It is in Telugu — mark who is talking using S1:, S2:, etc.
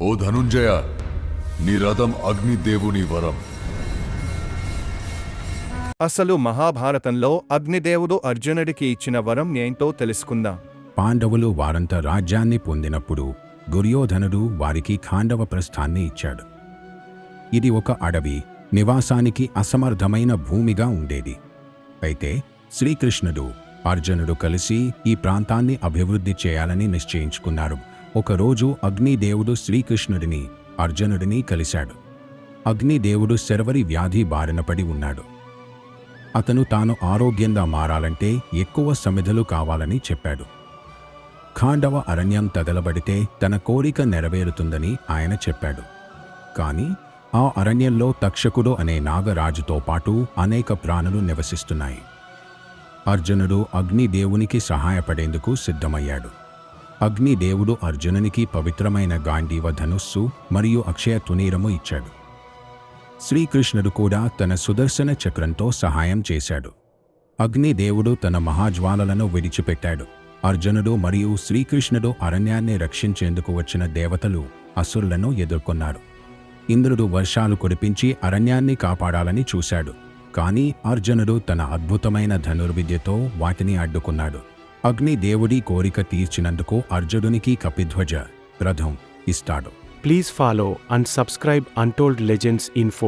S1: ఓ ధనుంజయ, నీ రథం అగ్నిదేవుని వరం.
S2: అసలు మహాభారతంలో అగ్నిదేవుడు అర్జునుడికి ఇచ్చిన వరం ఏంటో తెలుసుకుందాం.
S3: పాండవులు వారంత రాజ్యాన్ని పొందినప్పుడు దుర్యోధనుడు వారికి ఖాండవ ప్రస్థాన్ని ఇచ్చాడు. ఇది ఒక అడవి, నివాసానికి అసమర్థమైన భూమిగా ఉండేది. అయితే శ్రీకృష్ణుడు, అర్జునుడు కలిసి ఈ ప్రాంతాన్ని అభివృద్ధి చేయాలని నిశ్చయించుకున్నారు. ఒకరోజు అగ్నిదేవుడు శ్రీకృష్ణుడిని, అర్జునుడిని కలిశాడు. అగ్నిదేవుడు శర్వరి వ్యాధి బారినపడి ఉన్నాడు. అతను తాను ఆరోగ్యంగా మారాలంటే ఎక్కువ సమిధలు కావాలని చెప్పాడు. ఖాండవ అరణ్యం తగలబడితే తన కోరిక నెరవేరుతుందని ఆయన చెప్పాడు. కాని ఆ అరణ్యంలో తక్షకుడు అనే నాగరాజుతో పాటు అనేక ప్రాణులు నివసిస్తున్నాయి. అర్జునుడు అగ్నిదేవునికి సహాయపడేందుకు సిద్ధమయ్యాడు. అగ్నిదేవుడు అర్జునునికి పవిత్రమైన గాంధీవ ధనుస్సు మరియు అక్షయ తునీరము ఇచ్చాడు. శ్రీకృష్ణుడు కూడా తన సుదర్శన చక్రంతో సహాయం చేశాడు. అగ్నిదేవుడు తన మహాజ్వాలలను విడిచిపెట్టాడు. అర్జునుడు మరియు శ్రీకృష్ణుడు అరణ్యాన్ని రక్షించేందుకు వచ్చిన దేవతలు, అసురులను ఎదుర్కొన్నారు. ఇంద్రుడు వర్షాలు కురిపించి అరణ్యాన్ని కాపాడాలని చూశాడు. కానీ అర్జునుడు తన అద్భుతమైన ధనుర్విద్యతో వాటిని అడ్డుకున్నాడు. అగ్నిదేవుడి కోరిక తీర్చినందుకు అర్జునునికి కపిధ్వజ రథం ఇస్తాడు.
S4: Please follow and subscribe Untold Legends Info.